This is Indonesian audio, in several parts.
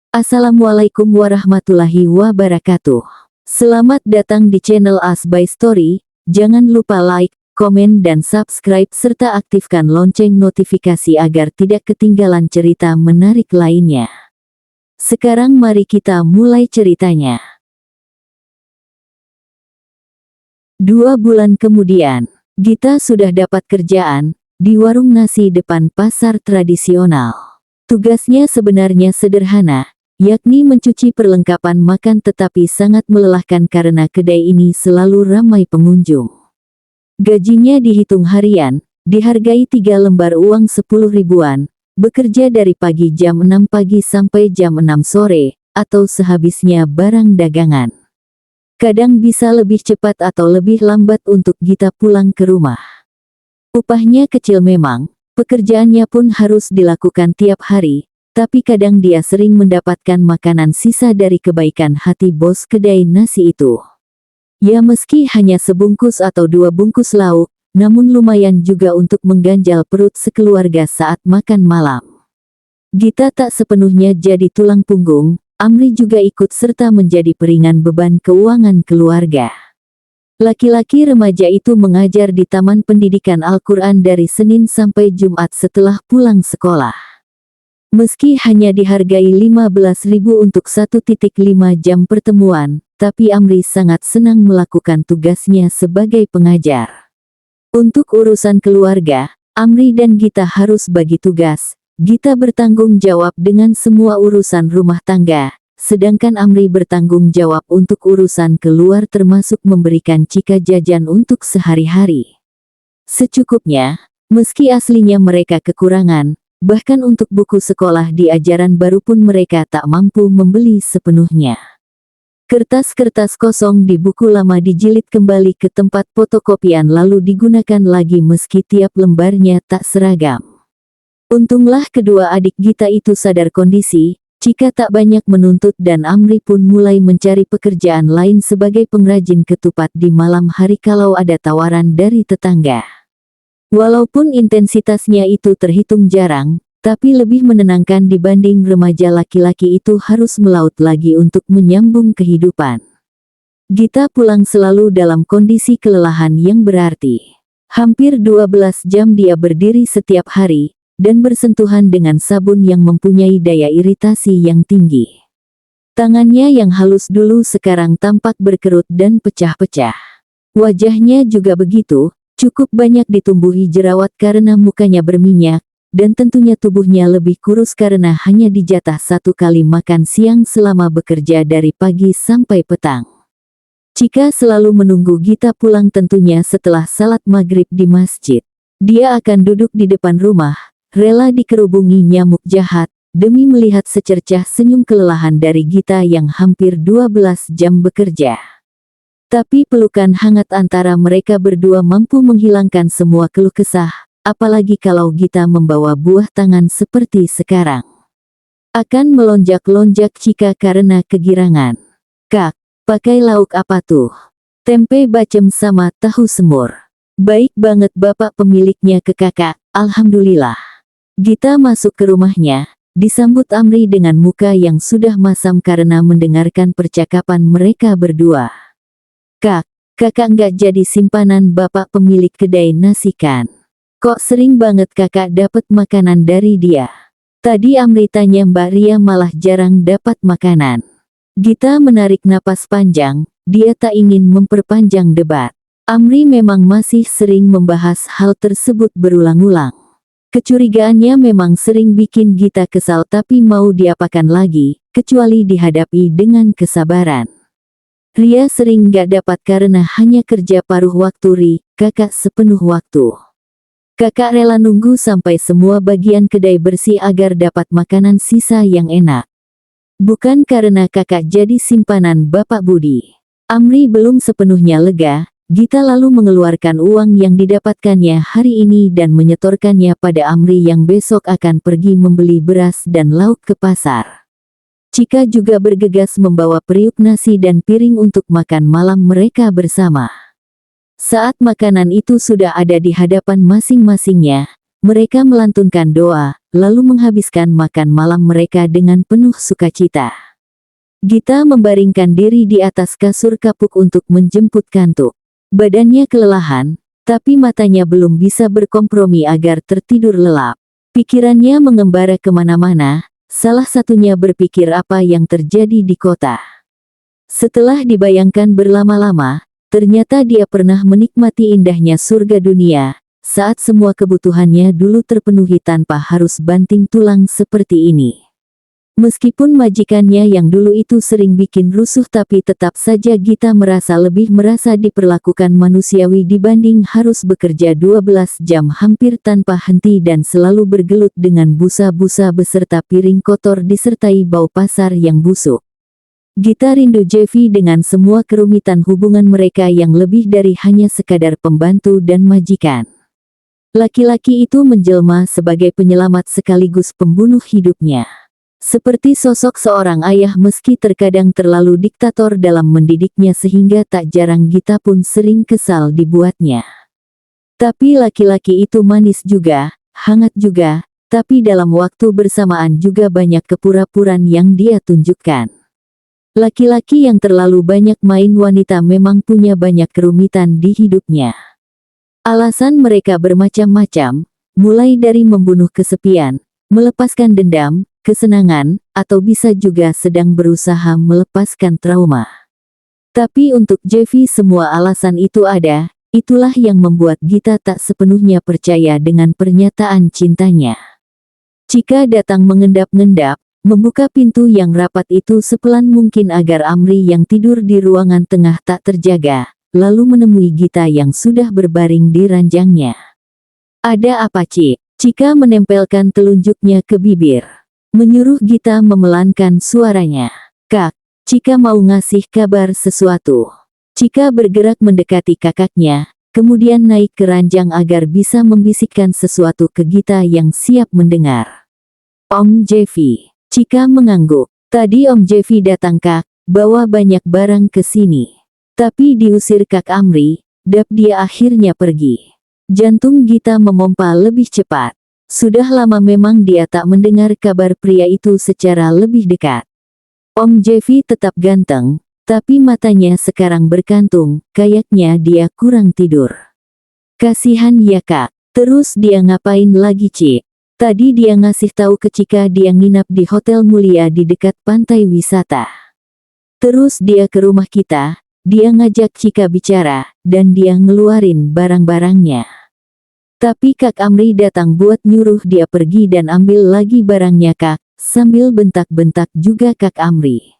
Assalamualaikum warahmatullahi wabarakatuh. Selamat datang di channel As by Story. Jangan lupa like, komen dan subscribe serta aktifkan lonceng notifikasi agar tidak ketinggalan cerita menarik lainnya. Sekarang mari kita mulai ceritanya. 2 bulan kemudian, Gita sudah dapat kerjaan di warung nasi depan pasar tradisional. Tugasnya sebenarnya sederhana, yakni mencuci perlengkapan makan, tetapi sangat melelahkan karena kedai ini selalu ramai pengunjung. Gajinya dihitung harian, dihargai 3 lembar uang 10 ribuan, bekerja dari pagi jam 6 pagi sampai jam 6 sore, atau sehabisnya barang dagangan. Kadang bisa lebih cepat atau lebih lambat untuk Gita pulang ke rumah. Upahnya kecil memang, pekerjaannya pun harus dilakukan tiap hari, tapi kadang dia sering mendapatkan makanan sisa dari kebaikan hati bos kedai nasi itu. Ya, meski hanya sebungkus atau 2 bungkus lauk, namun lumayan juga untuk mengganjal perut sekeluarga saat makan malam. Gita tak sepenuhnya jadi tulang punggung, Amri juga ikut serta menjadi peringan beban keuangan keluarga. Laki-laki remaja itu mengajar di Taman Pendidikan Al-Quran dari Senin sampai Jumat setelah pulang sekolah. Meski hanya dihargai 15.000 untuk 1,5 jam pertemuan, tapi Amri sangat senang melakukan tugasnya sebagai pengajar. Untuk urusan keluarga, Amri dan Gita harus bagi tugas. Gita bertanggung jawab dengan semua urusan rumah tangga, sedangkan Amri bertanggung jawab untuk urusan keluar termasuk memberikan Cika jajan untuk sehari-hari. Secukupnya, meski aslinya mereka kekurangan, bahkan untuk buku sekolah di ajaran baru pun mereka tak mampu membeli sepenuhnya. Kertas-kertas kosong di buku lama dijilid kembali ke tempat fotokopian lalu digunakan lagi meski tiap lembarnya tak seragam. Untunglah kedua adik Gita itu sadar kondisi, Cika tak banyak menuntut dan Amri pun mulai mencari pekerjaan lain sebagai pengrajin ketupat di malam hari kalau ada tawaran dari tetangga. Walaupun intensitasnya itu terhitung jarang, tapi lebih menenangkan dibanding remaja laki-laki itu harus melaut lagi untuk menyambung kehidupan. Gita pulang selalu dalam kondisi kelelahan yang berarti. Hampir 12 jam dia berdiri setiap hari, dan bersentuhan dengan sabun yang mempunyai daya iritasi yang tinggi. Tangannya yang halus dulu sekarang tampak berkerut dan pecah-pecah. Wajahnya juga begitu. Cukup banyak ditumbuhi jerawat karena mukanya berminyak, dan tentunya tubuhnya lebih kurus karena hanya dijatah 1 kali makan siang selama bekerja dari pagi sampai petang. Cika selalu menunggu Gita pulang tentunya setelah salat maghrib di masjid. Dia akan duduk di depan rumah, rela dikerubungi nyamuk jahat, demi melihat secercah senyum kelelahan dari Gita yang hampir 12 jam bekerja. Tapi pelukan hangat antara mereka berdua mampu menghilangkan semua keluh kesah, apalagi kalau Gita membawa buah tangan seperti sekarang. Akan melonjak-lonjak Cika karena kegirangan. "Kak, pakai lauk apa tuh?" "Tempe bacem sama tahu semur." "Baik banget bapak pemiliknya ke kakak, alhamdulillah." Gita masuk ke rumahnya, disambut Amri dengan muka yang sudah masam karena mendengarkan percakapan mereka berdua. "Kak, kakak nggak jadi simpanan bapak pemilik kedai nasi kan? Kok sering banget kakak dapat makanan dari dia?" Tadi Amri tanya Mbak Ria malah jarang dapat makanan. Gita menarik napas panjang, dia tak ingin memperpanjang debat. Amri memang masih sering membahas hal tersebut berulang-ulang. Kecurigaannya memang sering bikin Gita kesal tapi mau diapakan lagi, kecuali dihadapi dengan kesabaran. "Ria sering gak dapat karena hanya kerja paruh waktu Ri, kakak sepenuh waktu. Kakak rela nunggu sampai semua bagian kedai bersih agar dapat makanan sisa yang enak. Bukan karena kakak jadi simpanan Bapak Budi." Amri belum sepenuhnya lega, Gita lalu mengeluarkan uang yang didapatkannya hari ini dan menyetorkannya pada Amri yang besok akan pergi membeli beras dan lauk ke pasar. Cika juga bergegas membawa periuk nasi dan piring untuk makan malam mereka bersama. Saat makanan itu sudah ada di hadapan masing-masingnya, mereka melantunkan doa, lalu menghabiskan makan malam mereka dengan penuh sukacita. Gita membaringkan diri di atas kasur kapuk untuk menjemput kantuk. Badannya kelelahan, tapi matanya belum bisa berkompromi agar tertidur lelap. Pikirannya mengembara kemana-mana, salah satunya berpikir apa yang terjadi di kota. Setelah dibayangkan berlama-lama, ternyata dia pernah menikmati indahnya surga dunia, saat semua kebutuhannya dulu terpenuhi tanpa harus banting tulang seperti ini. Meskipun majikannya yang dulu itu sering bikin rusuh, tapi tetap saja Gita merasa diperlakukan manusiawi dibanding harus bekerja 12 jam hampir tanpa henti dan selalu bergelut dengan busa-busa beserta piring kotor disertai bau pasar yang busuk. Gita rindu Jevi dengan semua kerumitan hubungan mereka yang lebih dari hanya sekadar pembantu dan majikan. Laki-laki itu menjelma sebagai penyelamat sekaligus pembunuh hidupnya. Seperti sosok seorang ayah meski terkadang terlalu diktator dalam mendidiknya sehingga tak jarang Gita pun sering kesal dibuatnya. Tapi laki-laki itu manis juga, hangat juga, tapi dalam waktu bersamaan juga banyak kepura-puraan yang dia tunjukkan. Laki-laki yang terlalu banyak main wanita memang punya banyak kerumitan di hidupnya. Alasan mereka bermacam-macam, mulai dari membunuh kesepian, melepaskan dendam, kesenangan, atau bisa juga sedang berusaha melepaskan trauma. Tapi untuk Jevi semua alasan itu ada, itulah yang membuat Gita tak sepenuhnya percaya dengan pernyataan cintanya. Chika datang mengendap-endap, membuka pintu yang rapat itu sepelan mungkin agar Amri yang tidur di ruangan tengah tak terjaga, lalu menemui Gita yang sudah berbaring di ranjangnya. "Ada apa, Ci?" Chika menempelkan telunjuknya ke bibir. Menyuruh Gita memelankan suaranya. "Kak, Chika mau ngasih kabar sesuatu." Chika bergerak mendekati kakaknya, kemudian naik ke ranjang agar bisa membisikkan sesuatu ke Gita yang siap mendengar. "Om Jevi." Chika mengangguk. "Tadi Om Jevi datang, Kak, bawa banyak barang ke sini. Tapi diusir Kak Amri, dia akhirnya pergi." Jantung Gita memompa lebih cepat. Sudah lama memang dia tak mendengar kabar pria itu secara lebih dekat. Om Jevi tetap ganteng, tapi matanya sekarang berkantung, kayaknya dia kurang tidur. "Kasihan ya Kak, terus dia ngapain lagi, Ci?" "Tadi dia ngasih tahu ke Chika dia nginap di hotel mulia di dekat pantai wisata. Terus dia ke rumah kita, dia ngajak Chika bicara, dan dia ngeluarin barang-barangnya. Tapi Kak Amri datang buat nyuruh dia pergi dan ambil lagi barangnya, Kak," sambil bentak-bentak juga Kak Amri.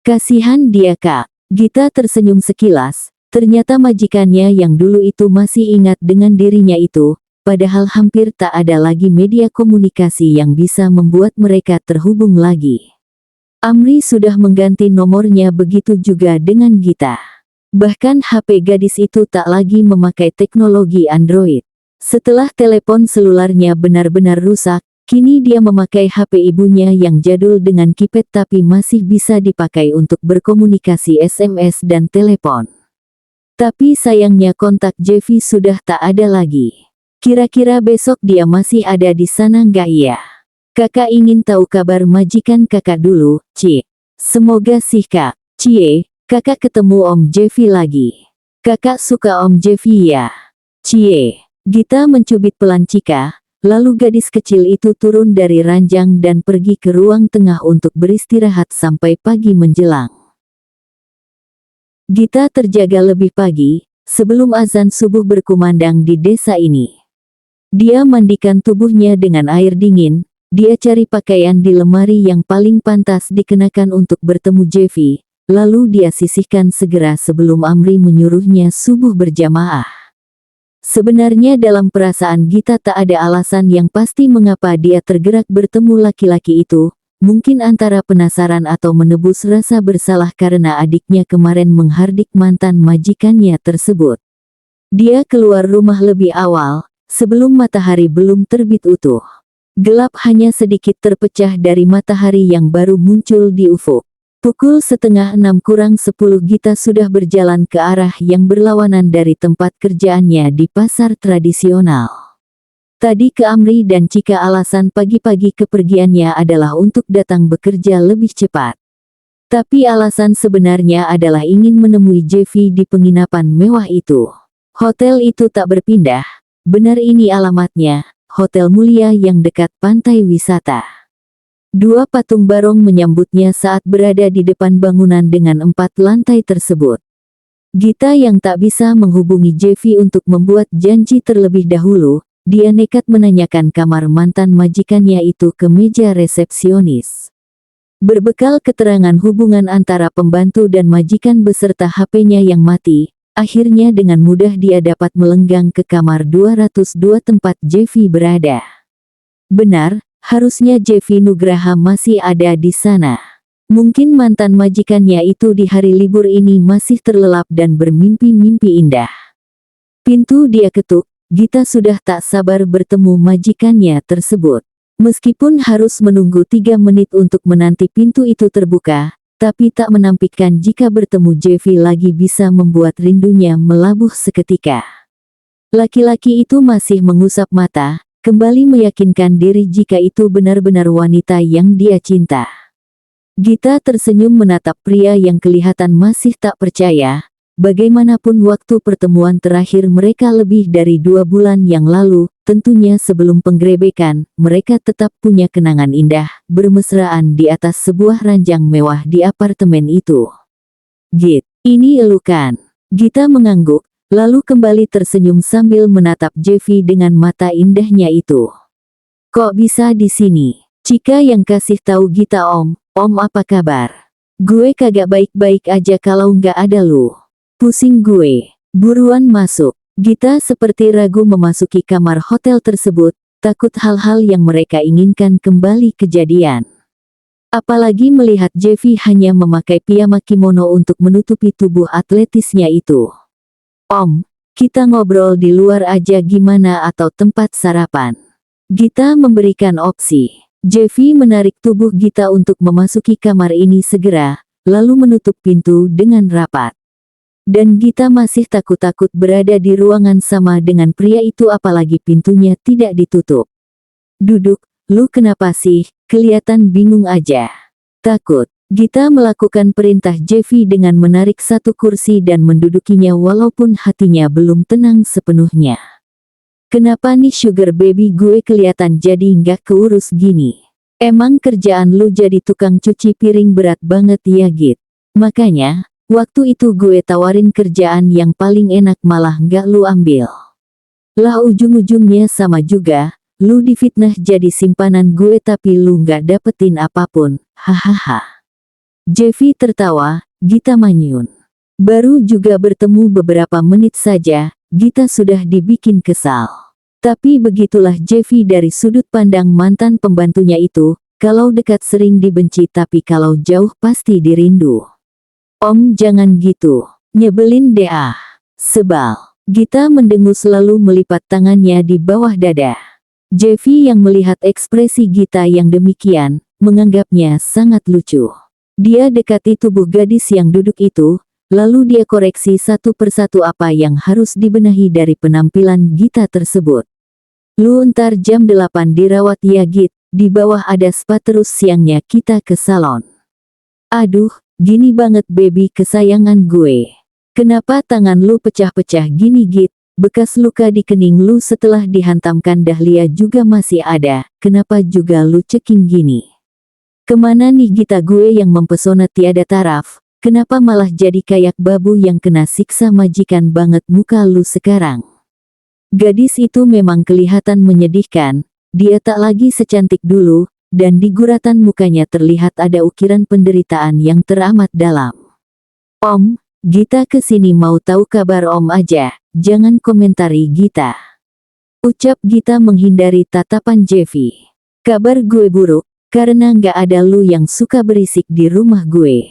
"Kasihan dia, Kak." Gita tersenyum sekilas, ternyata majikannya yang dulu itu masih ingat dengan dirinya itu, padahal hampir tak ada lagi media komunikasi yang bisa membuat mereka terhubung lagi. Amri sudah mengganti nomornya, begitu juga dengan Gita. Bahkan HP gadis itu tak lagi memakai teknologi Android. Setelah telepon selularnya benar-benar rusak, kini dia memakai HP ibunya yang jadul dengan keypad tapi masih bisa dipakai untuk berkomunikasi SMS dan telepon. Tapi sayangnya kontak Jevi sudah tak ada lagi. Kira-kira besok dia masih ada di sana nggak ya? "Kakak ingin tahu kabar majikan kakak dulu, Ci." "Semoga sih Kak." "Cie, kakak ketemu Om Jevi lagi. Kakak suka Om Jevi ya?" "Cie." Gita mencubit pelan Chika, lalu gadis kecil itu turun dari ranjang dan pergi ke ruang tengah untuk beristirahat sampai pagi menjelang. Gita terjaga lebih pagi, sebelum azan subuh berkumandang di desa ini. Dia mandikan tubuhnya dengan air dingin, dia cari pakaian di lemari yang paling pantas dikenakan untuk bertemu Jevi, lalu dia sisihkan segera sebelum Amri menyuruhnya subuh berjamaah. Sebenarnya dalam perasaan Gita tak ada alasan yang pasti mengapa dia tergerak bertemu laki-laki itu, mungkin antara penasaran atau menebus rasa bersalah karena adiknya kemarin menghardik mantan majikannya tersebut. Dia keluar rumah lebih awal, sebelum matahari belum terbit utuh. Gelap hanya sedikit terpecah dari matahari yang baru muncul di ufuk. Pukul 5:30 kurang 10 Gita sudah berjalan ke arah yang berlawanan dari tempat kerjaannya di pasar tradisional. Tadi ke Amri dan Cika alasan pagi-pagi kepergiannya adalah untuk datang bekerja lebih cepat. Tapi alasan sebenarnya adalah ingin menemui Jevi di penginapan mewah itu. Hotel itu tak berpindah. Benar ini alamatnya, hotel mulia yang dekat pantai wisata. Dua patung barong menyambutnya saat berada di depan bangunan dengan 4 lantai tersebut. Gita yang tak bisa menghubungi Jevi untuk membuat janji terlebih dahulu, dia nekat menanyakan kamar mantan majikannya itu ke meja resepsionis. Berbekal keterangan hubungan antara pembantu dan majikan beserta HP-nya yang mati, akhirnya dengan mudah dia dapat melenggang ke kamar 202 tempat Jevi berada. Benar, harusnya Jevi Nugraha masih ada di sana. Mungkin mantan majikannya itu di hari libur ini masih terlelap dan bermimpi-mimpi indah. Pintu dia ketuk, Gita sudah tak sabar bertemu majikannya tersebut. Meskipun harus menunggu 3 menit untuk menanti pintu itu terbuka, tapi tak menampikkan jika bertemu Jevi lagi bisa membuat rindunya melabuh seketika. Laki-laki itu masih mengusap mata, kembali meyakinkan diri jika itu benar-benar wanita yang dia cinta. Gita tersenyum menatap pria yang kelihatan masih tak percaya. Bagaimanapun waktu pertemuan terakhir mereka lebih dari 2 bulan yang lalu, tentunya sebelum penggerebekan, mereka tetap punya kenangan indah, bermesraan di atas sebuah ranjang mewah di apartemen itu. Git, ini elukan. Gita mengangguk, lalu kembali tersenyum sambil menatap Jevi dengan mata indahnya itu. Kok bisa di sini? Cika yang kasih tahu Gita, Om apa kabar? Gue kagak baik-baik aja kalau nggak ada lu. Pusing gue. Buruan masuk. Gita seperti ragu memasuki kamar hotel tersebut, takut hal-hal yang mereka inginkan kembali kejadian. Apalagi melihat Jevi hanya memakai piyama kimono untuk menutupi tubuh atletisnya itu. Om, kita ngobrol di luar aja gimana atau tempat sarapan? Gita memberikan opsi. Jevi menarik tubuh Gita untuk memasuki kamar ini segera, lalu menutup pintu dengan rapat. Dan Gita masih takut-takut berada di ruangan sama dengan pria itu apalagi pintunya tidak ditutup. Duduk, lu kenapa sih, kelihatan bingung aja. Takut. Gita melakukan perintah Jevi dengan menarik satu kursi dan mendudukinya walaupun hatinya belum tenang sepenuhnya. Kenapa nih sugar baby gue kelihatan jadi nggak keurus gini? Emang kerjaan lu jadi tukang cuci piring berat banget ya Git? Makanya, waktu itu gue tawarin kerjaan yang paling enak malah nggak lu ambil. Lah ujung-ujungnya sama juga, lu difitnah jadi simpanan gue tapi lu nggak dapetin apapun, hahaha. Jevi tertawa, Gita manyun. Baru juga bertemu beberapa menit saja, Gita sudah dibikin kesal. Tapi begitulah Jevi dari sudut pandang mantan pembantunya itu, kalau dekat sering dibenci tapi kalau jauh pasti dirindu. Om jangan gitu, nyebelin deh ah. Sebal. Gita mendengus lalu melipat tangannya di bawah dada. Jevi yang melihat ekspresi Gita yang demikian, menganggapnya sangat lucu. Dia dekati tubuh gadis yang duduk itu, lalu dia koreksi satu persatu apa yang harus dibenahi dari penampilan Gita tersebut. Lu ntar jam 8 dirawat ya Git, di bawah ada spa terus siangnya kita ke salon. Aduh, gini banget baby kesayangan gue. Kenapa tangan lu pecah-pecah gini Git? Bekas luka di kening lu setelah dihantamkan dahlia juga masih ada, kenapa juga lu ceking gini? Kemana nih Gita gue yang mempesona tiada taraf, kenapa malah jadi kayak babu yang kena siksa majikan banget muka lu sekarang? Gadis itu memang kelihatan menyedihkan, dia tak lagi secantik dulu, dan di guratan mukanya terlihat ada ukiran penderitaan yang teramat dalam. Om, Gita kesini mau tahu kabar Om aja, jangan komentari Gita. Ucap Gita menghindari tatapan Jevi. Kabar gue buruk, karena nggak ada lu yang suka berisik di rumah gue.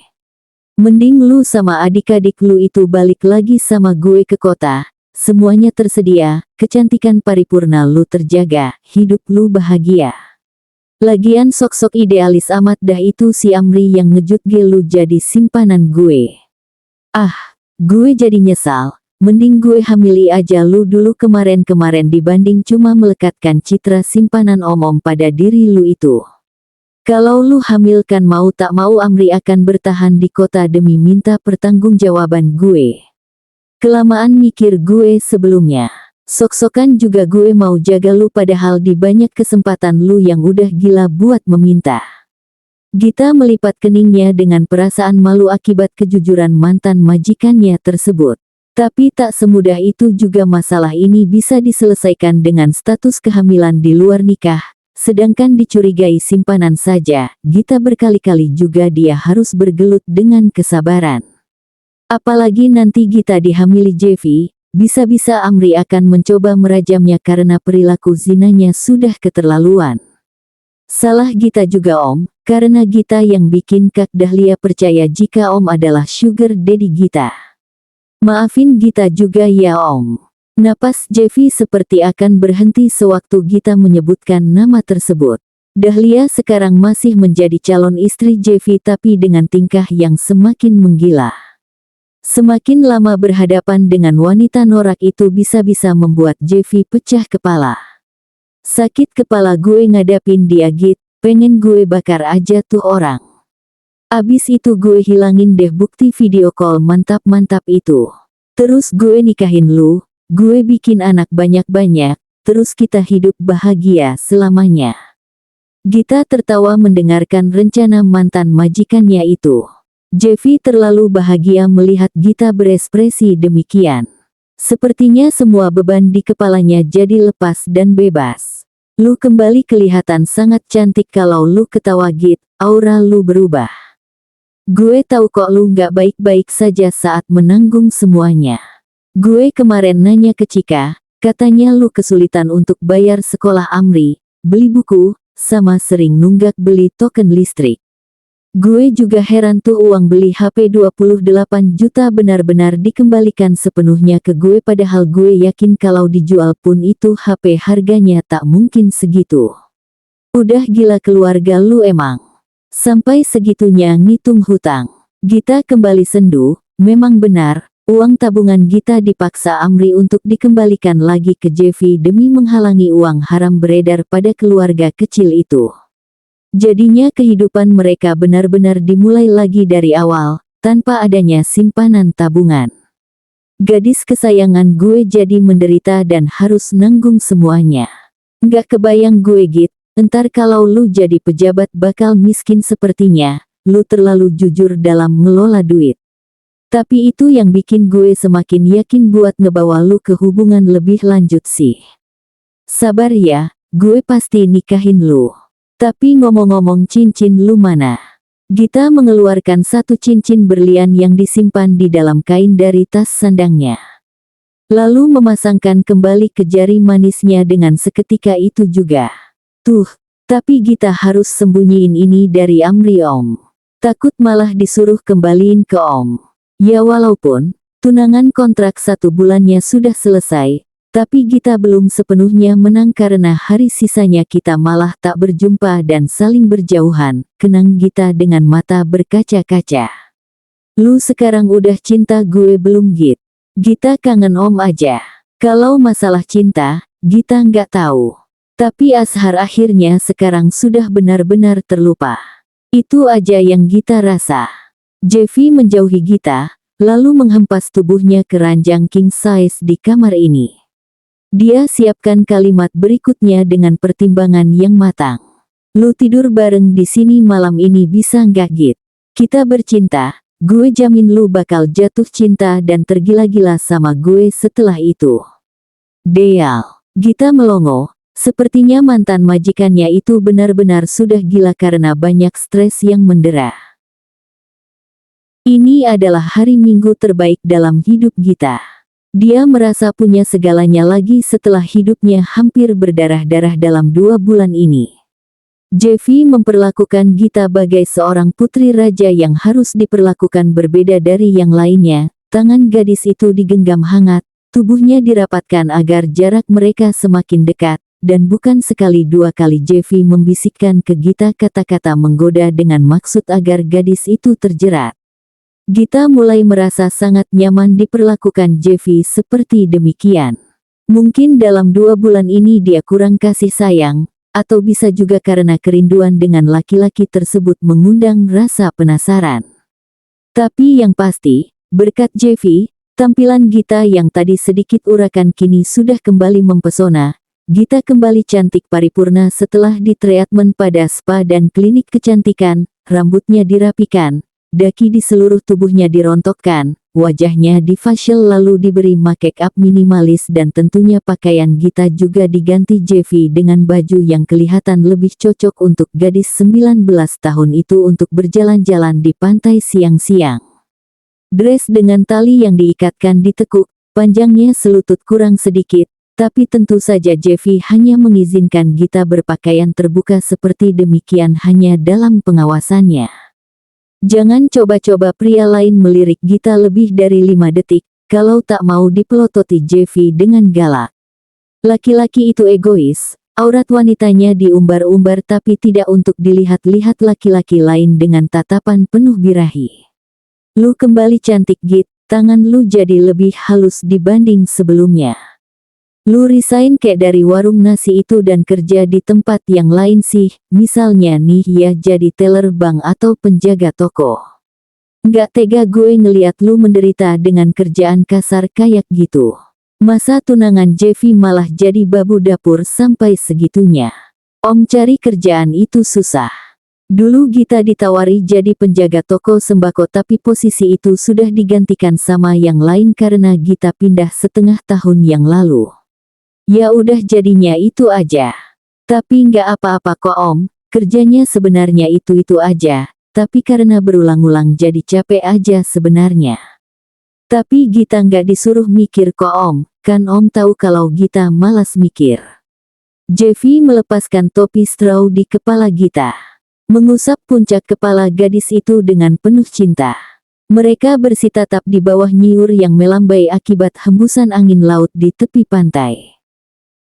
Mending lu sama adik-adik lu itu balik lagi sama gue ke kota. Semuanya tersedia, kecantikan paripurna lu terjaga, hidup lu bahagia. Lagian sok-sok idealis amat dah itu si Amri yang ngejut lu jadi simpanan gue. Ah, gue jadi nyesal, mending gue hamili aja lu dulu kemarin-kemarin dibanding cuma melekatkan citra simpanan om-om pada diri lu itu. Kalau lu hamilkan mau tak mau Amri akan bertahan di kota demi minta pertanggungjawaban gue. Kelamaan mikir gue sebelumnya. Sok-sokan juga gue mau jaga lu padahal di banyak kesempatan lu yang udah gila buat meminta. Gita melipat keningnya dengan perasaan malu akibat kejujuran mantan majikannya tersebut. Tapi tak semudah itu juga masalah ini bisa diselesaikan dengan status kehamilan di luar nikah. Sedangkan dicurigai simpanan saja, Gita berkali-kali juga dia harus bergelut dengan kesabaran. Apalagi nanti Gita dihamili Jeffy. Bisa-bisa Amri akan mencoba merajamnya karena perilaku zinanya sudah keterlaluan. Salah Gita juga Om, karena Gita yang bikin Kak Dahlia percaya jika Om adalah sugar daddy Gita. Maafin Gita juga ya Om. Napas Jeffy seperti akan berhenti sewaktu Gita menyebutkan nama tersebut. Dahlia sekarang masih menjadi calon istri Jeffy tapi dengan tingkah yang semakin menggila. Semakin lama berhadapan dengan wanita norak itu bisa-bisa membuat Jeffy pecah kepala. Sakit kepala gue ngadapin dia Git, pengen gue bakar aja tuh orang. Abis itu gue hilangin deh bukti video call mantap-mantap itu. Terus gue nikahin lu, gue bikin anak banyak-banyak, terus kita hidup bahagia selamanya. Gita tertawa mendengarkan rencana mantan majikannya itu. Jeffy terlalu bahagia melihat Gita berekspresi demikian. Sepertinya semua beban di kepalanya jadi lepas dan bebas. Lu kembali kelihatan sangat cantik kalau lu ketawa Git, aura lu berubah. Gue tahu kok lu nggak baik-baik saja saat menanggung semuanya. Gue kemarin nanya ke Cika, katanya lu kesulitan untuk bayar sekolah Amri, beli buku, sama sering nunggak beli token listrik. Gue juga heran tuh uang beli HP 28 juta benar-benar dikembalikan sepenuhnya ke gue padahal gue yakin kalau dijual pun itu HP harganya tak mungkin segitu. Udah gila keluarga lu emang. Sampai segitunya ngitung hutang. Gita kembali sendu, memang benar, uang tabungan Gita dipaksa Amri untuk dikembalikan lagi ke Jeffy demi menghalangi uang haram beredar pada keluarga kecil itu. Jadinya kehidupan mereka benar-benar dimulai lagi dari awal, tanpa adanya simpanan tabungan. Gadis kesayangan gue jadi menderita dan harus nanggung semuanya. Nggak kebayang gue Git, entar kalau lu jadi pejabat bakal miskin sepertinya, lu terlalu jujur dalam ngelola duit. Tapi itu yang bikin gue semakin yakin buat ngebawa lu ke hubungan lebih lanjut sih. Sabar ya, gue pasti nikahin lu. Tapi ngomong-ngomong cincin lu mana? Gita mengeluarkan satu cincin berlian yang disimpan di dalam kain dari tas sandangnya. Lalu memasangkan kembali ke jari manisnya dengan seketika itu juga. Tuh, tapi Gita harus sembunyiin ini dari Amri Om. Takut malah disuruh kembaliin ke Om. Ya walaupun, tunangan kontrak 1 bulannya sudah selesai. Tapi Gita belum sepenuhnya menang karena hari sisanya kita malah tak berjumpa dan saling berjauhan, kenang Gita dengan mata berkaca-kaca. Lu sekarang udah cinta gue belum Git? Gita kangen Om aja. Kalau masalah cinta, Gita nggak tahu. Tapi Ashar akhirnya sekarang sudah benar-benar terlupa. Itu aja yang Gita rasa. Jeffy menjauhi Gita, lalu menghempas tubuhnya ke ranjang king size di kamar ini. Dia siapkan kalimat berikutnya dengan pertimbangan yang matang. Lu tidur bareng di sini malam ini bisa nggak Git? Kita bercinta, gue jamin lu bakal jatuh cinta dan tergila-gila sama gue setelah itu. Deal. Gita melongo, sepertinya mantan majikannya itu benar-benar sudah gila karena banyak stres yang mendera. Ini adalah hari Minggu terbaik dalam hidup Gita. Dia merasa punya segalanya lagi setelah hidupnya hampir berdarah-darah dalam 2 bulan ini. Jeffy memperlakukan Gita bagai seorang putri raja yang harus diperlakukan berbeda dari yang lainnya. Tangan gadis itu digenggam hangat, tubuhnya dirapatkan agar jarak mereka semakin dekat, dan bukan sekali 2 kali Jeffy membisikkan ke Gita kata-kata menggoda dengan maksud agar gadis itu terjerat. Gita mulai merasa sangat nyaman diperlakukan Jeffy seperti demikian. Mungkin dalam 2 bulan ini dia kurang kasih sayang, atau bisa juga karena kerinduan dengan laki-laki tersebut mengundang rasa penasaran. Tapi yang pasti, berkat Jeffy, tampilan Gita yang tadi sedikit urakan kini sudah kembali mempesona. Gita kembali cantik paripurna setelah ditreatmen pada spa dan klinik kecantikan, rambutnya dirapikan, daki di seluruh tubuhnya dirontokkan, wajahnya difacial lalu diberi make up minimalis dan tentunya pakaian Gita juga diganti Jeffy dengan baju yang kelihatan lebih cocok untuk gadis 19 tahun itu untuk berjalan-jalan di pantai siang-siang. Dress dengan tali yang diikatkan ditekuk, panjangnya selutut kurang sedikit, tapi tentu saja Jeffy hanya mengizinkan Gita berpakaian terbuka seperti demikian hanya dalam pengawasannya. Jangan coba-coba pria lain melirik Gita lebih dari 5 detik, kalau tak mau dipelototi Jeffy dengan galak. Laki-laki itu egois, aurat wanitanya diumbar-umbar tapi tidak untuk dilihat-lihat laki-laki lain dengan tatapan penuh birahi. Lu kembali cantik Git, tangan lu jadi lebih halus dibanding sebelumnya. Lu resign kayak dari warung nasi itu dan kerja di tempat yang lain sih, misalnya nih ya jadi teller bank atau penjaga toko. Nggak tega gue ngeliat lu menderita dengan kerjaan kasar kayak gitu. Masa tunangan Jeffy malah jadi babu dapur sampai segitunya. Om cari kerjaan itu susah. Dulu Gita ditawari jadi penjaga toko sembako tapi posisi itu sudah digantikan sama yang lain karena Gita pindah setengah tahun yang lalu. Ya udah jadinya itu aja. Tapi nggak apa-apa kok Om, kerjanya sebenarnya itu-itu aja, tapi karena berulang-ulang jadi capek aja sebenarnya. Tapi Gita nggak disuruh mikir kok Om, kan Om tahu kalau Gita malas mikir. Jeffy melepaskan topi straw di kepala Gita. Mengusap puncak kepala gadis itu dengan penuh cinta. Mereka bersitatap di bawah nyiur yang melambai akibat hembusan angin laut di tepi pantai.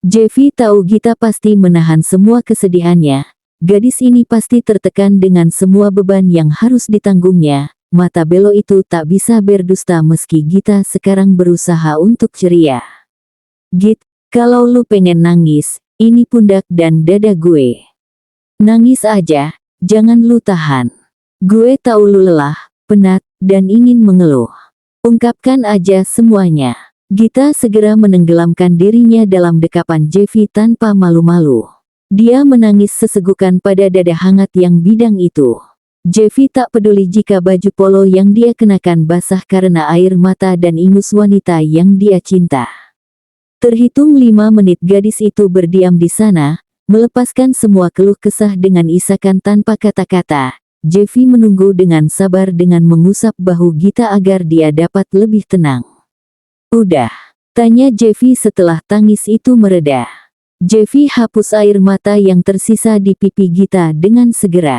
Jeffy tahu Gita pasti menahan semua kesedihannya. Gadis ini pasti tertekan dengan semua beban yang harus ditanggungnya. Mata belo itu tak bisa berdusta meski Gita sekarang berusaha untuk ceria. Git, kalau lu pengen nangis, ini pundak dan dada gue. Nangis aja, jangan lu tahan. Gue tahu lu lelah, penat, dan ingin mengeluh. Ungkapkan aja semuanya. Gita segera menenggelamkan dirinya dalam dekapan Jeffy tanpa malu-malu. Dia menangis sesegukan pada dada hangat yang bidang itu. Jeffy tak peduli jika baju polo yang dia kenakan basah karena air mata dan ingus wanita yang dia cinta. Terhitung 5 menit gadis itu berdiam di sana, melepaskan semua keluh kesah dengan isakan tanpa kata-kata. Jeffy menunggu dengan sabar dengan mengusap bahu Gita agar dia dapat lebih tenang. Udah? Tanya Jeffy setelah tangis itu mereda. Jeffy hapus air mata yang tersisa di pipi Gita dengan segera.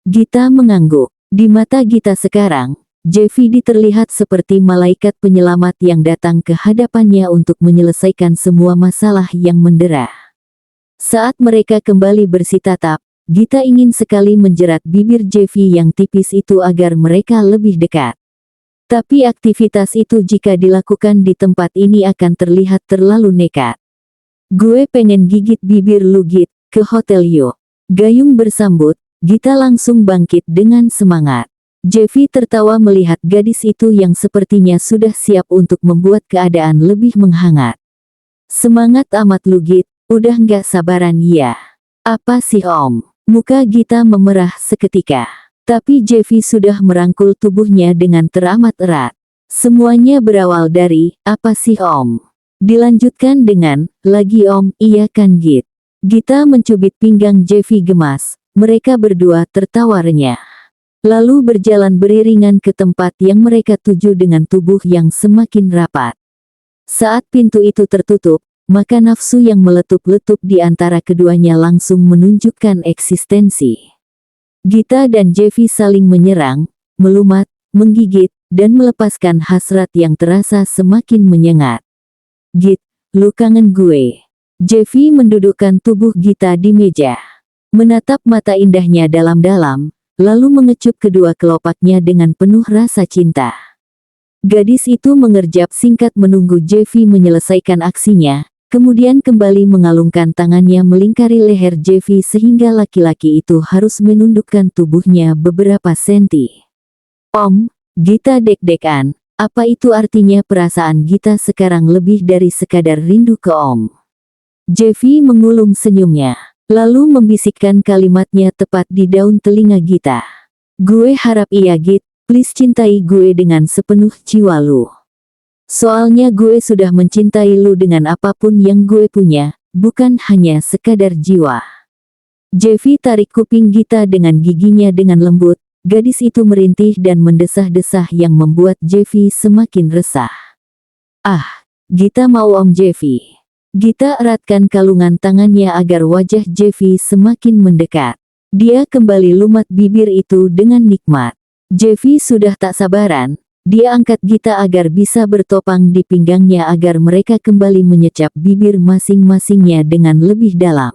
Gita mengangguk. Di mata Gita sekarang, Jeffy terlihat seperti malaikat penyelamat yang datang ke hadapannya untuk menyelesaikan semua masalah yang mendera. Saat mereka kembali bersitatap, Gita ingin sekali menjerat bibir Jeffy yang tipis itu agar mereka lebih dekat. Tapi aktivitas itu jika dilakukan di tempat ini akan terlihat terlalu nekat. Gue pengen gigit bibir lu Git, ke hotel yuk. Gayung bersambut, Gita langsung bangkit dengan semangat. Jeffy tertawa melihat gadis itu yang sepertinya sudah siap untuk membuat keadaan lebih menghangat. Semangat amat lu Git, udah nggak sabaran ya. Apa sih Om? Muka Gita memerah seketika. Tapi Jeffy sudah merangkul tubuhnya dengan teramat erat. Semuanya berawal dari, apa sih Om? Dilanjutkan dengan, lagi Om, iya kan Git. Gita mencubit pinggang Jeffy gemas. Mereka berdua tertawa renyah. Lalu berjalan beriringan ke tempat yang mereka tuju dengan tubuh yang semakin rapat. Saat pintu itu tertutup, maka nafsu yang meletup-letup di antara keduanya langsung menunjukkan eksistensi. Gita dan Jeffy saling menyerang, melumat, menggigit, dan melepaskan hasrat yang terasa semakin menyengat. Git, lu kangen gue. Jeffy mendudukkan tubuh Gita di meja. Menatap mata indahnya dalam-dalam, lalu mengecup kedua kelopaknya dengan penuh rasa cinta. Gadis itu mengerjap singkat menunggu Jeffy menyelesaikan aksinya, kemudian kembali mengalungkan tangannya melingkari leher Jeffy sehingga laki-laki itu harus menundukkan tubuhnya beberapa senti. Om, Gita deg-degan. Apa itu artinya perasaan Gita sekarang lebih dari sekadar rindu ke Om? Jeffy mengulum senyumnya, lalu membisikkan kalimatnya tepat di daun telinga Gita. Gue harap iya Git, please cintai gue dengan sepenuh jiwa lu. Soalnya gue sudah mencintai lu dengan apapun yang gue punya, bukan hanya sekadar jiwa. Jeffy tarik kuping Gita dengan giginya dengan lembut. Gadis itu merintih dan mendesah-desah yang membuat Jeffy semakin resah. Ah, Gita mau Om Jeffy. Gita eratkan kalungan tangannya agar wajah Jeffy semakin mendekat. Dia kembali lumat bibir itu dengan nikmat. Jeffy sudah tak sabaran. Dia angkat Gita agar bisa bertopang di pinggangnya agar mereka kembali menyecap bibir masing-masingnya dengan lebih dalam.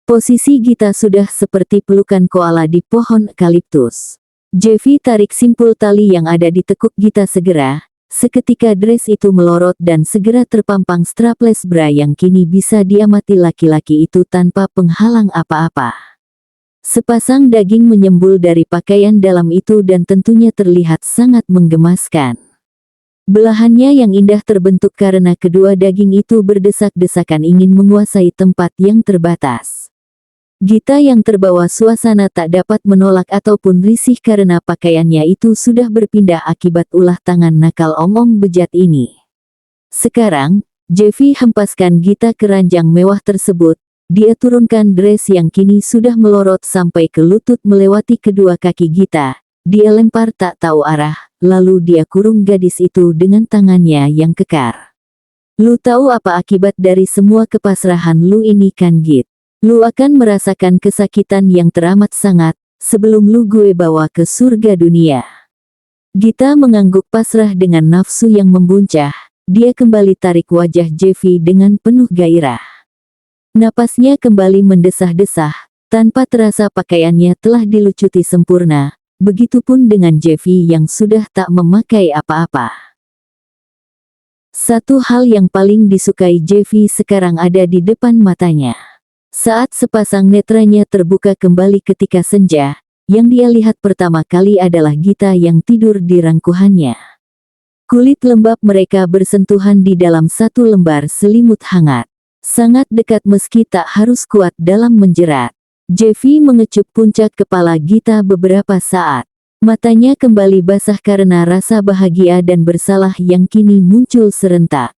Posisi Gita sudah seperti pelukan koala di pohon eukaliptus. Jeffy tarik simpul tali yang ada di tekuk Gita segera. Seketika dress itu melorot dan segera terpampang strapless bra yang kini bisa diamati laki-laki itu tanpa penghalang apa-apa. Sepasang daging menyembul dari pakaian dalam itu dan tentunya terlihat sangat menggemaskan. Belahannya yang indah terbentuk karena kedua daging itu berdesak-desakan ingin menguasai tempat yang terbatas. Gita yang terbawa suasana tak dapat menolak ataupun risih karena pakaiannya itu sudah berpindah akibat ulah tangan nakal omong bejat ini. Sekarang, Jeffy hempaskan Gita ke ranjang mewah tersebut. Dia turunkan dress yang kini sudah melorot sampai ke lutut melewati kedua kaki Gita. Dia lempar tak tahu arah, lalu dia kurung gadis itu dengan tangannya yang kekar. Lu tahu apa akibat dari semua kepasrahan lu ini kan Git? Lu akan merasakan kesakitan yang teramat sangat, sebelum lu gue bawa ke surga dunia. Gita mengangguk pasrah dengan nafsu yang membuncah. Dia kembali tarik wajah Jeffy dengan penuh gairah. Napasnya kembali mendesah-desah, tanpa terasa pakaiannya telah dilucuti sempurna. Begitupun dengan Jeffy yang sudah tak memakai apa-apa. Satu hal yang paling disukai Jeffy sekarang ada di depan matanya. Saat sepasang netranya terbuka kembali ketika senja, yang dia lihat pertama kali adalah Gita yang tidur di rangkuhannya. Kulit lembab mereka bersentuhan di dalam satu lembar selimut hangat. Sangat dekat meski tak harus kuat dalam menjerat. Jeffy mengecup puncak kepala Gita beberapa saat. Matanya kembali basah karena rasa bahagia dan bersalah yang kini muncul serentak.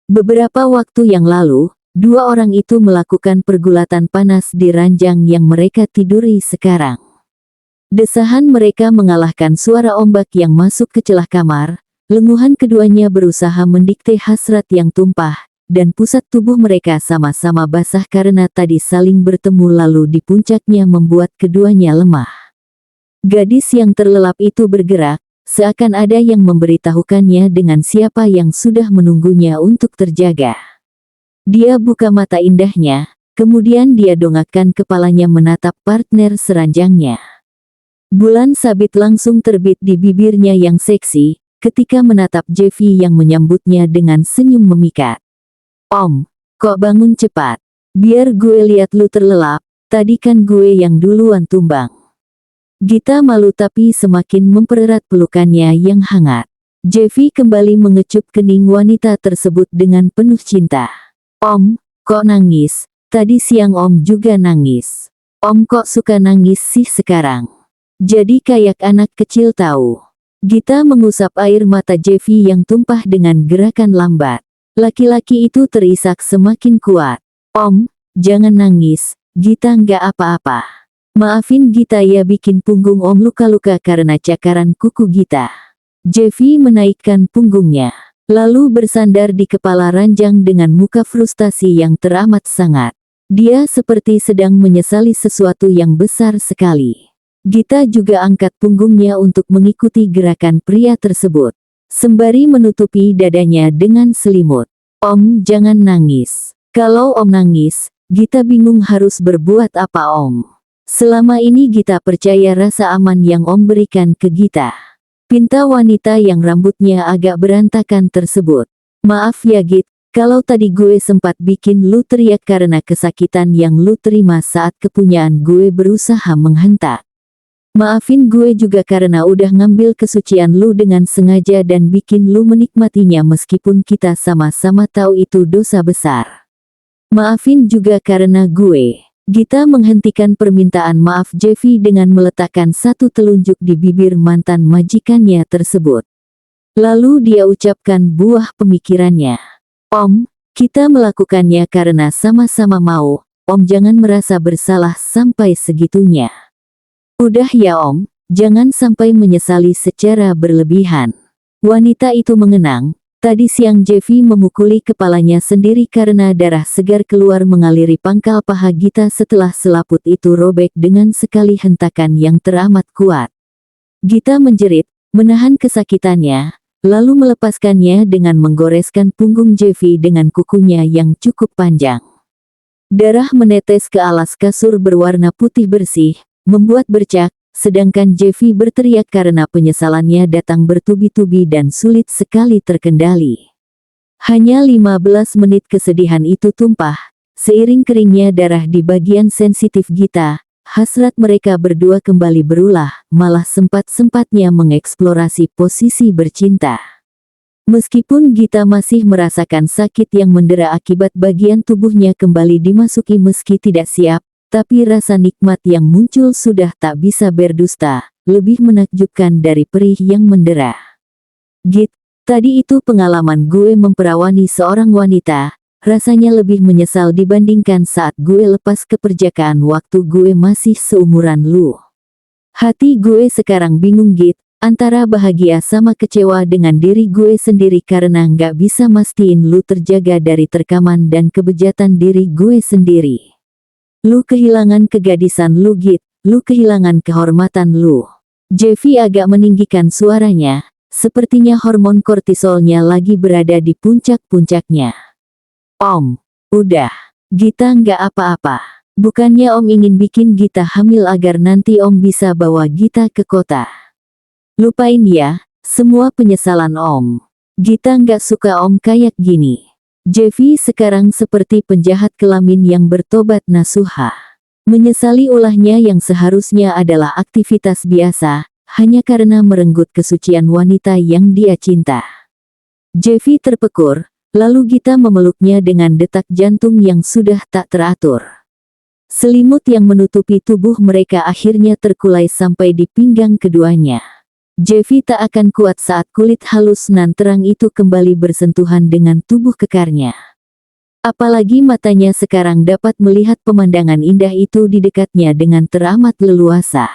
Beberapa waktu yang lalu, dua orang itu melakukan pergulatan panas di ranjang yang mereka tiduri sekarang. Desahan mereka mengalahkan suara ombak yang masuk ke celah kamar, lenguhan keduanya berusaha mendikte hasrat yang tumpah, dan pusat tubuh mereka sama-sama basah karena tadi saling bertemu lalu di puncaknya membuat keduanya lemah. Gadis yang terlelap itu bergerak, seakan ada yang memberitahukannya dengan siapa yang sudah menunggunya untuk terjaga. Dia buka mata indahnya, kemudian dia dongakkan kepalanya menatap partner seranjangnya. Bulan sabit langsung terbit di bibirnya yang seksi, ketika menatap Jeffy yang menyambutnya dengan senyum memikat. Om, kok bangun cepat? Biar gue lihat lu terlelap, tadi kan gue yang duluan tumbang. Gita malu tapi semakin mempererat pelukannya yang hangat. Jeffy kembali mengecup kening wanita tersebut dengan penuh cinta. Om, kok nangis? Tadi siang Om juga nangis. Om kok suka nangis sih sekarang? Jadi kayak anak kecil tahu. Gita mengusap air mata Jeffy yang tumpah dengan gerakan lambat. Laki-laki itu terisak semakin kuat. Om, jangan nangis, Gita nggak apa-apa. Maafin Gita ya bikin punggung Om luka-luka karena cakaran kuku Gita. Jeffy menaikkan punggungnya. Lalu bersandar di kepala ranjang dengan muka frustasi yang teramat sangat. Dia seperti sedang menyesali sesuatu yang besar sekali. Gita juga angkat punggungnya untuk mengikuti gerakan pria tersebut. Sembari menutupi dadanya dengan selimut. Om, jangan nangis. Kalau Om nangis, Gita bingung harus berbuat apa Om. Selama ini Gita percaya rasa aman yang Om berikan ke Gita. Pinta wanita yang rambutnya agak berantakan tersebut. Maaf ya Git, kalau tadi gue sempat bikin lu teriak karena kesakitan yang lu terima saat kepunyaan gue berusaha menghentak. Maafin gue juga karena udah ngambil kesucian lu dengan sengaja dan bikin lu menikmatinya meskipun kita sama-sama tahu itu dosa besar. Maafin juga karena gue. Gita menghentikan permintaan maaf Jeffy dengan meletakkan satu telunjuk di bibir mantan majikannya tersebut. Lalu dia ucapkan buah pemikirannya. Om, kita melakukannya karena sama-sama mau. Om jangan merasa bersalah sampai segitunya. Udah ya Om, jangan sampai menyesali secara berlebihan. Wanita itu mengenang, tadi siang Jeffy memukuli kepalanya sendiri karena darah segar keluar mengaliri pangkal paha Gita setelah selaput itu robek dengan sekali hentakan yang teramat kuat. Gita menjerit, menahan kesakitannya, lalu melepaskannya dengan menggoreskan punggung Jeffy dengan kukunya yang cukup panjang. Darah menetes ke alas kasur berwarna putih bersih, membuat bercak, sedangkan Jeffy berteriak karena penyesalannya datang bertubi-tubi dan sulit sekali terkendali. Hanya 15 menit kesedihan itu tumpah, seiring keringnya darah di bagian sensitif Gita, hasrat mereka berdua kembali berulah, malah sempat-sempatnya mengeksplorasi posisi bercinta. Meskipun Gita masih merasakan sakit yang mendera akibat bagian tubuhnya kembali dimasuki meski tidak siap, tapi rasa nikmat yang muncul sudah tak bisa berdusta, lebih menakjubkan dari perih yang mendera. Git, tadi itu pengalaman gue memperawani seorang wanita, rasanya lebih menyesal dibandingkan saat gue lepas keperjakaan waktu gue masih seumuran lu. Hati gue sekarang bingung Git, antara bahagia sama kecewa dengan diri gue sendiri karena nggak bisa mastiin lu terjaga dari terkaman dan kebejatan diri gue sendiri. Lu kehilangan kegadisan lu Git, lu kehilangan kehormatan lu. Jeffy agak meninggikan suaranya, sepertinya hormon kortisolnya lagi berada di puncak-puncaknya. Om, udah, Gita nggak apa-apa. Bukannya Om ingin bikin Gita hamil agar nanti Om bisa bawa Gita ke kota. Lupain ya, semua penyesalan Om. Gita nggak suka Om kayak gini. Jeffy sekarang seperti penjahat kelamin yang bertobat nasuha. Menyesali ulahnya yang seharusnya adalah aktivitas biasa, hanya karena merenggut kesucian wanita yang dia cinta. Jeffy terpekur, lalu Gita memeluknya dengan detak jantung yang sudah tak teratur. Selimut yang menutupi tubuh mereka akhirnya terkulai sampai di pinggang keduanya. Jeffy tak akan kuat saat kulit halus nan terang itu kembali bersentuhan dengan tubuh kekarnya. Apalagi matanya sekarang dapat melihat pemandangan indah itu di dekatnya dengan teramat leluasa.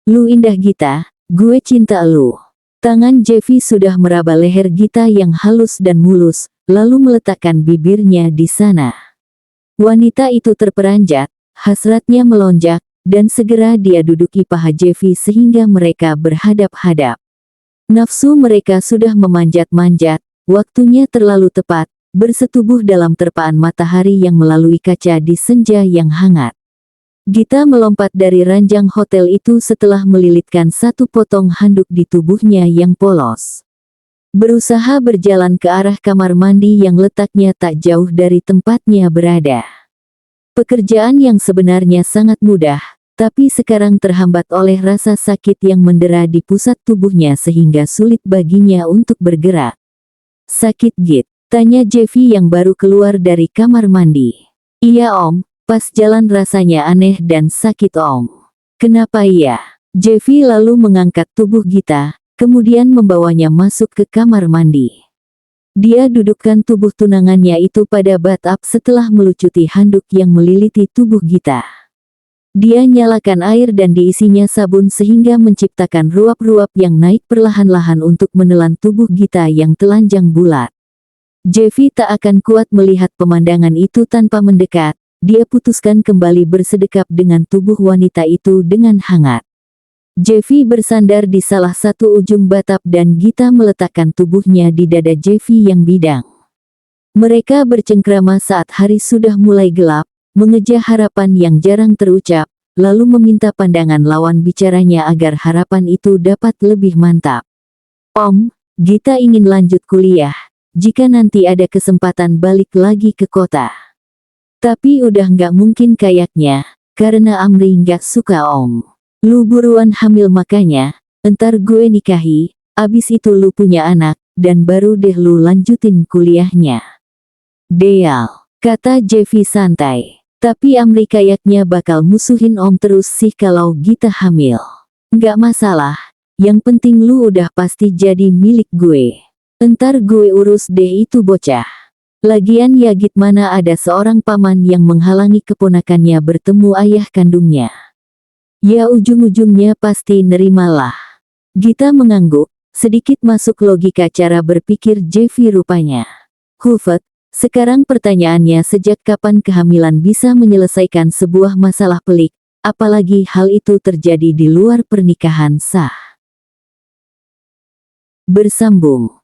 Lu indah Gita, gue cinta lu. Tangan Jeffy sudah meraba leher Gita yang halus dan mulus, lalu meletakkan bibirnya di sana. Wanita itu terperanjat, hasratnya melonjak, dan segera dia duduki paha Jeffy sehingga mereka berhadap-hadap. Nafsu mereka sudah memanjat-manjat, waktunya terlalu tepat, bersetubuh dalam terpaan matahari yang melalui kaca di senja yang hangat. Gita melompat dari ranjang hotel itu setelah melilitkan satu potong handuk di tubuhnya yang polos. Berusaha berjalan ke arah kamar mandi yang letaknya tak jauh dari tempatnya berada. Pekerjaan yang sebenarnya sangat mudah, tapi sekarang terhambat oleh rasa sakit yang mendera di pusat tubuhnya sehingga sulit baginya untuk bergerak. Sakit Git? Tanya Jeffy yang baru keluar dari kamar mandi. Iya Om, pas jalan rasanya aneh dan sakit Om. Kenapa iya? Jeffy lalu mengangkat tubuh Gita, kemudian membawanya masuk ke kamar mandi. Dia dudukkan tubuh tunangannya itu pada bathtub setelah melucuti handuk yang meliliti tubuh Gita. Dia nyalakan air dan diisinya sabun sehingga menciptakan ruap-ruap yang naik perlahan-lahan untuk menelan tubuh Gita yang telanjang bulat. Jeffy tak akan kuat melihat pemandangan itu tanpa mendekat, dia putuskan kembali bersedekap dengan tubuh wanita itu dengan hangat. Jeffy bersandar di salah satu ujung bathtub dan Gita meletakkan tubuhnya di dada Jeffy yang bidang. Mereka bercengkrama saat hari sudah mulai gelap, mengejar harapan yang jarang terucap, lalu meminta pandangan lawan bicaranya agar harapan itu dapat lebih mantap. Om, Gita ingin lanjut kuliah, jika nanti ada kesempatan balik lagi ke kota. Tapi udah nggak mungkin kayaknya, karena Amri nggak suka Om. Lu buruan hamil makanya, entar gue nikahi, abis itu lu punya anak, dan baru deh lu lanjutin kuliahnya. Deal, kata Jevi santai. Tapi Amri kayaknya bakal musuhin Om terus sih kalau Gita hamil. Nggak masalah, yang penting lu udah pasti jadi milik gue. Entar gue urus deh itu bocah. Lagian ya gimana ada seorang paman yang menghalangi keponakannya bertemu ayah kandungnya. Ya ujung-ujungnya pasti nerimalah. Gita mengangguk, sedikit masuk logika cara berpikir Jevi rupanya. Hufet, sekarang pertanyaannya sejak kapan kehamilan bisa menyelesaikan sebuah masalah pelik, apalagi hal itu terjadi di luar pernikahan sah. Bersambung.